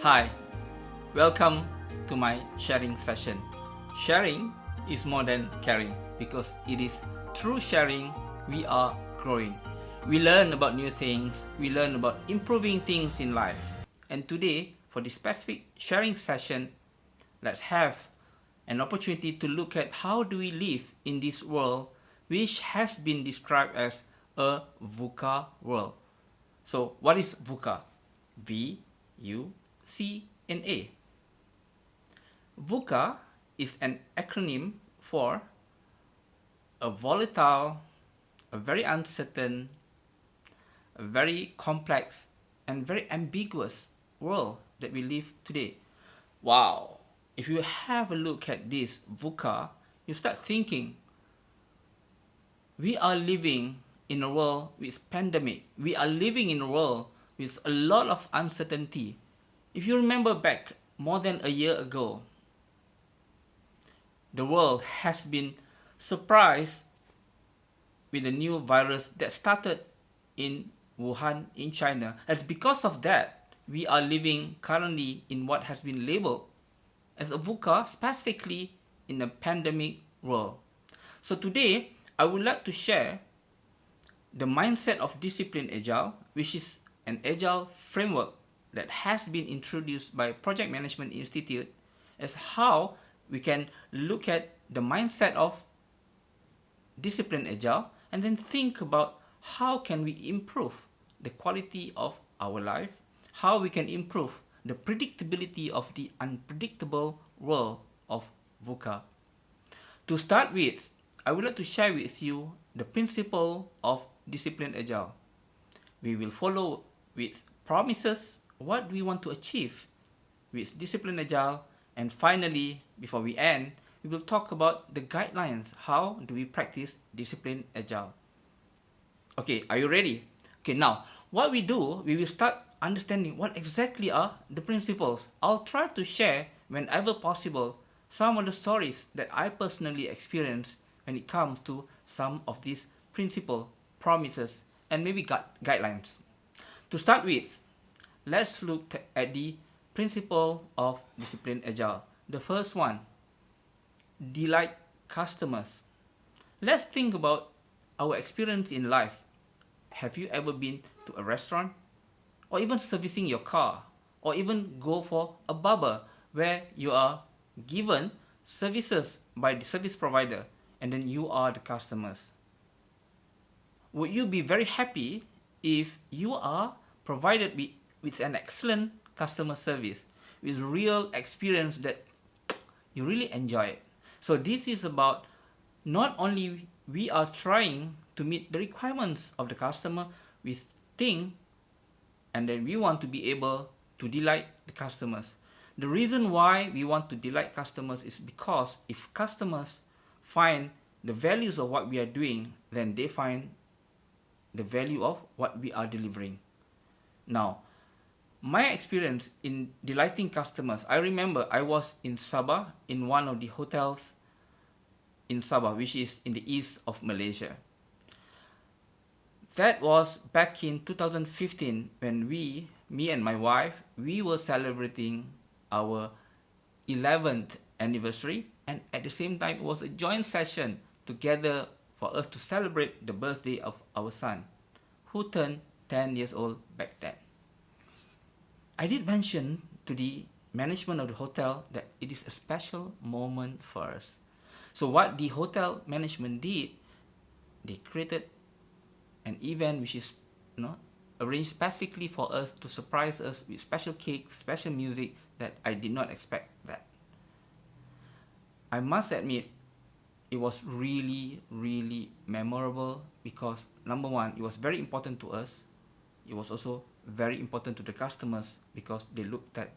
Hi, welcome to my sharing session. Sharing is more than caring because it is through sharing we are growing. We learn about new things, we learn about improving things in life. And today, for this specific sharing session, let's have an opportunity to look at how do we live in this world which has been described as a VUCA world. So what is VUCA? V, U, C, and A. VUCA is an acronym for a volatile, a very uncertain, a very complex, and very ambiguous world that we live today. Wow! If you have a look at this VUCA, you start thinking, we are living in a world with pandemic. We are living in a world with a lot of uncertainty. If you remember back more than a year ago, the world has been surprised with a new virus that started in Wuhan in China. And because of that, we are living currently in what has been labeled as a VUCA, specifically in a pandemic world. So today, I would like to share the mindset of Discipline Agile, which is an Agile framework that has been introduced by Project Management Institute, as how we can look at the mindset of Discipline Agile and then think about how can we improve the quality of our life, how we can improve the predictability of the unpredictable world of VUCA. To start with, I would like to share with you the principle of Discipline Agile. We will follow with promises what we want to achieve with Discipline Agile, and finally, before we end, we will talk about the guidelines. How do we practice Discipline Agile? Okay, are you ready? Okay, now, what we do, we will start understanding what exactly are the principles. I'll try to share, whenever possible, some of the stories that I personally experienced when it comes to some of these principles, promises, and maybe guidelines. To start with, let's look at the principle of Discipline Agile. The first one, delight customers. Let's think about our experience in life. Have you ever been to a restaurant? Or even servicing your car? Or even go for a barber where you are given services by the service provider and then you are the customers? Would you be very happy if you are provided with an excellent customer service, with real experience that you really enjoy it? So this is about not only we are trying to meet the requirements of the customer, we think and then we want to be able to delight the customers. The reason why we want to delight customers is because if customers find the values of what we are doing, then they find the value of what we are delivering. Now, my experience in delighting customers, I remember I was in Sabah, in one of the hotels in Sabah, which is in the east of Malaysia. That was back in 2015 when me and my wife, we were celebrating our 11th anniversary, and at the same time it was a joint session together for us to celebrate the birthday of our son, who turned 10 years old back then. I did mention to the management of the hotel that it is a special moment for us. So what the hotel management did, they created an event which is arranged specifically for us to surprise us with special cake, special music that I did not expect that. I must admit, it was really, really memorable because number one, it was very important to us. It was also very important to the customers because they looked at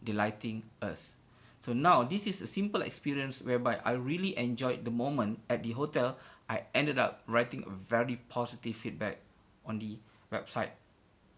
delighting us. So now this is a simple experience whereby I really enjoyed the moment at the hotel. I ended up writing a very positive feedback on the website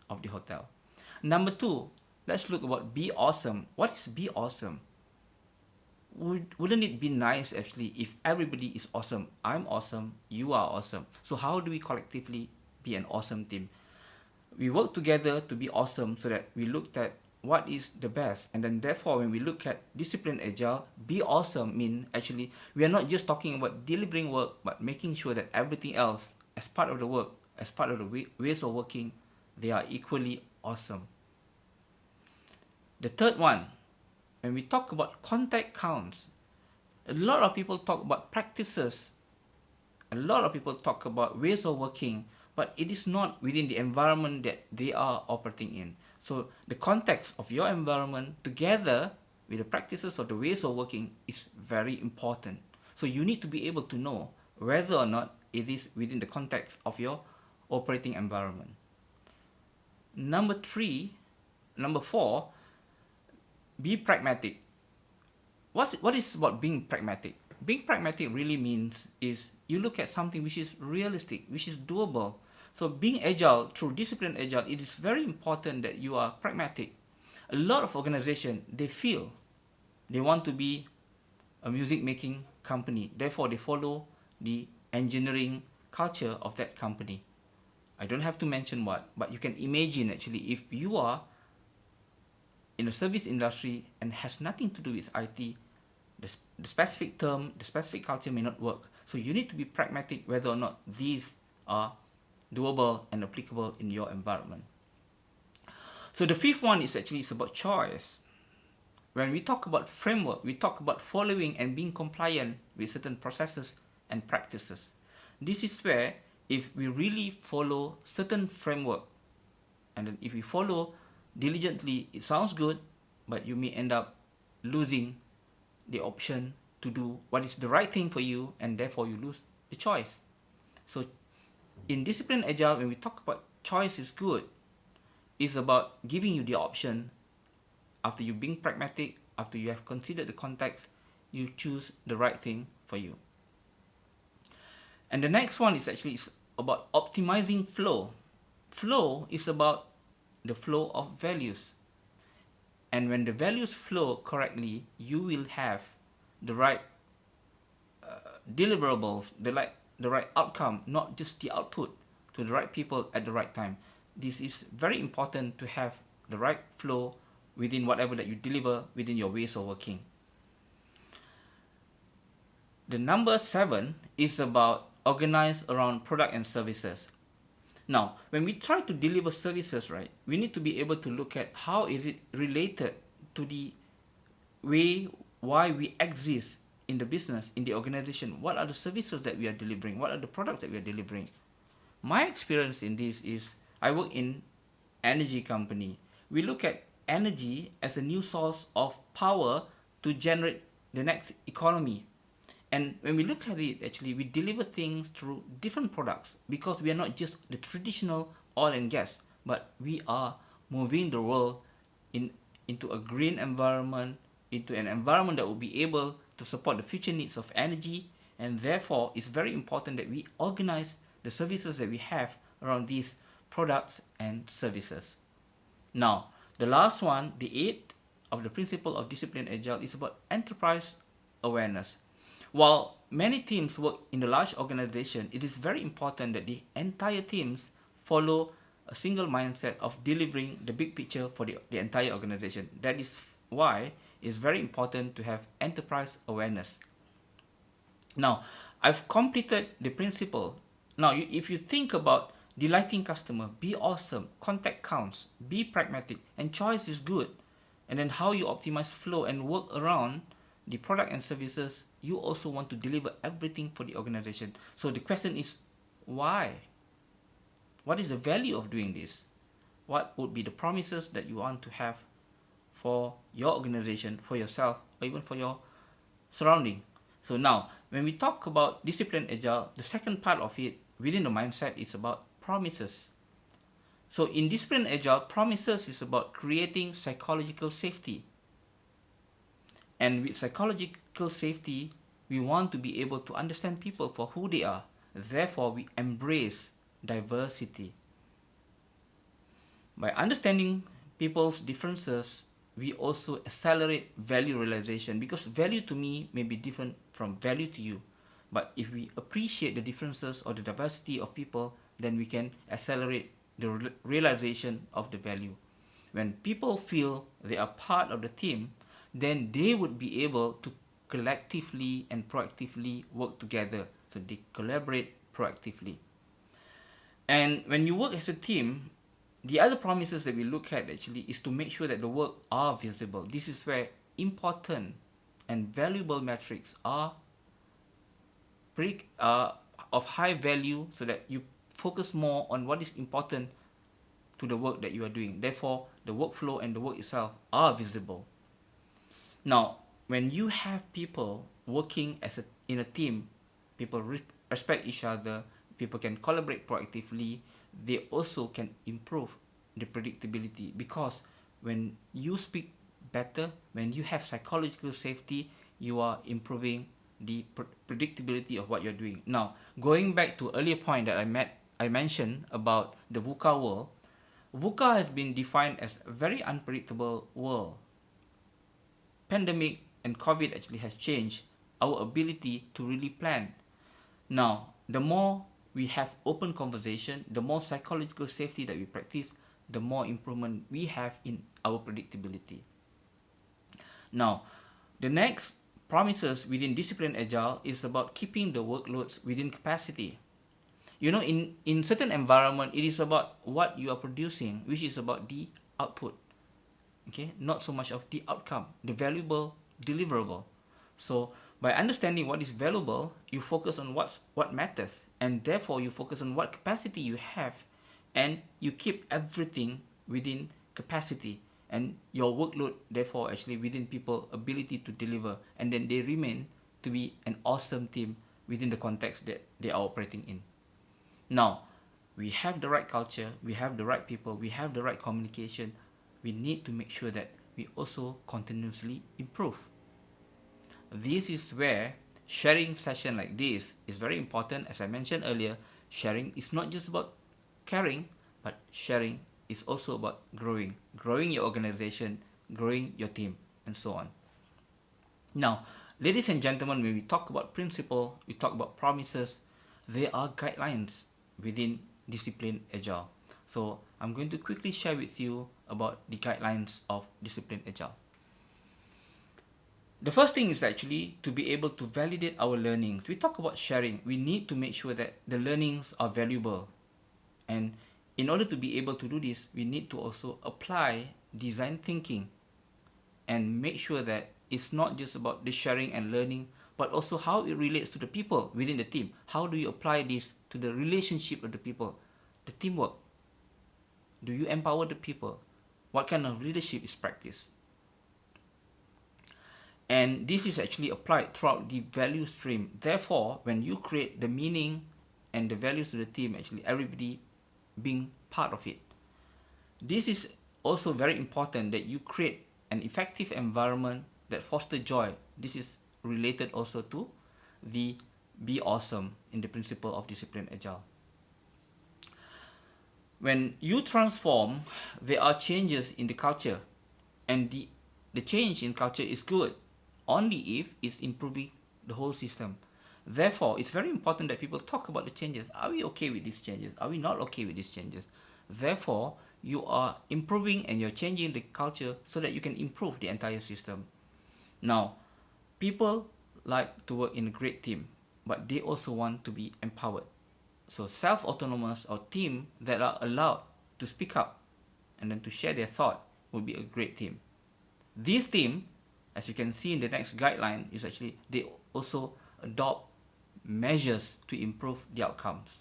of the hotel. Number two, let's look about be awesome. What is be awesome? Wouldn't it be nice actually if everybody is awesome? I'm awesome, you are awesome. So how do we collectively be an awesome team? We work together to be awesome so that we looked at what is the best. And then therefore, when we look at discipline agile, be awesome mean actually we are not just talking about delivering work, but making sure that everything else as part of the work, as part of the ways of working, they are equally awesome. The third one, when we talk about contact counts, a lot of people talk about practices, a lot of people talk about ways of working, but it is not within the environment that they are operating in. So the context of your environment together with the practices of the ways of working is very important. So you need to be able to know whether or not it is within the context of your operating environment. Number four, be pragmatic. What is about being pragmatic? Being pragmatic really means is you look at something which is realistic, which is doable. So being agile, through discipline agile, it is very important that you are pragmatic. A lot of organizations, they feel they want to be a music making company. Therefore, they follow the engineering culture of that company. I don't have to mention what, but you can imagine actually if you are in the service industry and has nothing to do with IT, the specific term, the specific culture may not work. So you need to be pragmatic whether or not these are doable and applicable in your environment. So the fifth one is actually about choice. When we talk about framework, we talk about following and being compliant with certain processes and practices. This is where if we really follow certain framework, and then if we follow diligently, it sounds good, but you may end up losing the option to do what is the right thing for you, and therefore you lose the choice. So in discipline agile, when we talk about choice is good, it's about giving you the option. After you being pragmatic, after you have considered the context, you choose the right thing for you. And the next one is actually about optimizing flow. Flow is about the flow of values. And when the values flow correctly, you will have the right deliverables, the right outcome, not just the output, to the right people at the right time. This is very important to have the right flow within whatever that you deliver within your ways of working. The number 7 is about organize around product and services. Now, when we try to deliver services, right, we need to be able to look at how is it related to the way why we exist in the business, in the organization. What are the services that we are delivering? What are the products that we are delivering? My experience in this is I work in energy company. We look at energy as a new source of power to generate the next economy. And when we look at it, actually, we deliver things through different products because we are not just the traditional oil and gas, but we are moving the world into a green environment, into an environment that will be able to support the future needs of energy. And therefore, it's very important that we organize the services that we have around these products and services. Now, the last one, the 8th of the principle of discipline agile, is about enterprise awareness. While many teams work in a large organization, it is very important that the entire teams follow a single mindset of delivering the big picture for the entire organization. That is why it's very important to have enterprise awareness. Now, I've completed the principle. Now, if you think about delighting customer, be awesome, contact counts, be pragmatic, and choice is good, and then how you optimize flow and work around the product and services, you also want to deliver everything for the organization. So the question is, why? What is the value of doing this? What would be the promises that you want to have for your organization, for yourself, or even for your surrounding? So now, when we talk about discipline agile, the second part of it within the mindset is about promises. So in discipline agile, promises is about creating psychological safety. And with psychological safety, we want to be able to understand people for who they are. Therefore, we embrace diversity. By understanding people's differences, we also accelerate value realization, because value to me may be different from value to you. But if we appreciate the differences or the diversity of people, then we can accelerate the realization of the value. When people feel they are part of the team, then they would be able to collectively and proactively work together. So they collaborate proactively. And when you work as a team, the other promises that we look at actually is to make sure that the work are visible. This is where important and valuable metrics are of high value, so that you focus more on what is important to the work that you are doing. Therefore, the workflow and the work itself are visible. Now, when you have people working in a team, people respect each other, people can collaborate proactively, they also can improve the predictability, because when you speak better, when you have psychological safety, you are improving the predictability of what you're doing. Now, going back to earlier point that I mentioned about the VUCA world, VUCA has been defined as a very unpredictable world. Pandemic and COVID actually has changed our ability to really plan. Now, the more we have open conversation, the more psychological safety that we practice, the more improvement we have in our predictability. Now, the next promises within Discipline Agile is about keeping the workloads within capacity. You know, in certain environment, it is about what you are producing, which is about the output. Okay, not so much of the outcome, the valuable deliverable. So by understanding what is valuable, you focus on what matters, and therefore you focus on what capacity you have, and you keep everything within capacity, and your workload therefore actually within people ability to deliver, and then they remain to be an awesome team within the context that they are operating in. Now, we have the right culture, we have the right people, we have the right communication. We need to make sure that we also continuously improve. This is where sharing session like this is very important. As I mentioned earlier, sharing is not just about caring, but sharing is also about growing your organization, growing your team, and so on. Now, ladies and gentlemen, when we talk about principle, we talk about promises, there are guidelines within Discipline Agile. So I'm going to quickly share with you about the guidelines of Discipline Agile. The first thing is actually to be able to validate our learnings. We talk about sharing. We need to make sure that the learnings are valuable. And in order to be able to do this, we need to also apply design thinking and make sure that it's not just about the sharing and learning, but also how it relates to the people within the team. How do you apply this to the relationship of the people, the teamwork? Do you empower the people? What kind of leadership is practiced? And this is actually applied throughout the value stream. Therefore, when you create the meaning and the values to the team, actually everybody being part of it. This is also very important, that you create an effective environment that fosters joy. This is related also to the Be Awesome in the principle of Discipline Agile. When you transform, there are changes in the culture, and the change in culture is good only if it's improving the whole system. Therefore, it's very important that people talk about the changes. Are we okay with these changes? Are we not okay with these changes? Therefore, you are improving and you're changing the culture so that you can improve the entire system. Now, people like to work in a great team, but they also want to be empowered. So self-autonomous or team that are allowed to speak up and then to share their thought will be a great team. This team, as you can see in the next guideline, is actually they also adopt measures to improve the outcomes.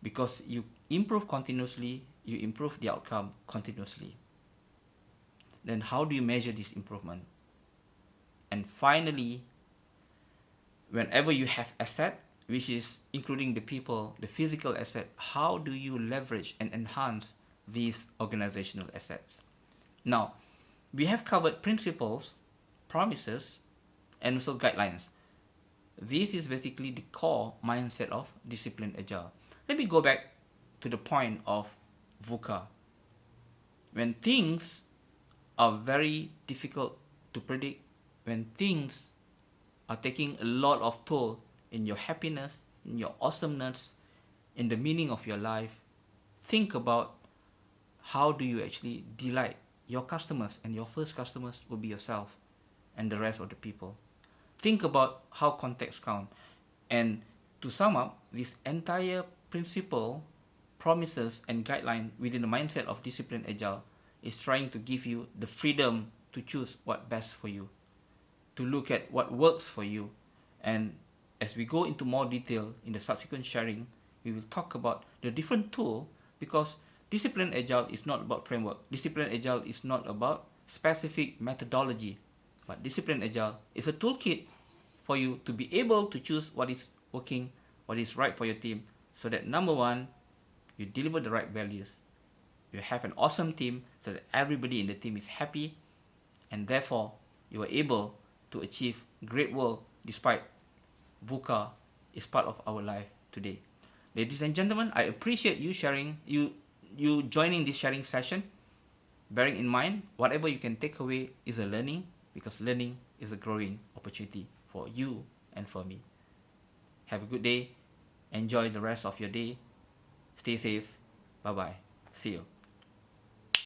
Because you improve continuously, you improve the outcome continuously. Then how do you measure this improvement? And finally, whenever you have asset, which is including the people, the physical asset, how do you leverage and enhance these organizational assets? Now, we have covered principles, promises, and also guidelines. This is basically the core mindset of Discipline Agile. Let me go back to the point of VUCA. When things are very difficult to predict, when things are taking a lot of toll in your happiness, in your awesomeness, in the meaning of your life, think about how do you actually delight your customers, and your first customers will be yourself and the rest of the people. Think about how context count. And to sum up, this entire principle, promises, and guideline within the mindset of disciplined agile is trying to give you the freedom to choose what best for you, to look at what works for you. And as we go into more detail in the subsequent sharing, we will talk about the different tool, because disciplined agile is not about framework. Disciplined agile is not about specific methodology, but disciplined agile is a toolkit for you to be able to choose what is working, what is right for your team, so that number one, you deliver the right values, you have an awesome team so that everybody in the team is happy, and therefore you are able to achieve great work despite VUCA is part of our life today. Ladies and gentlemen, I appreciate you sharing, you joining this sharing session, bearing in mind whatever you can take away is a learning, because learning is a growing opportunity for you and for me. Have a good day. Enjoy the rest of your day. Stay safe. Bye bye. See you.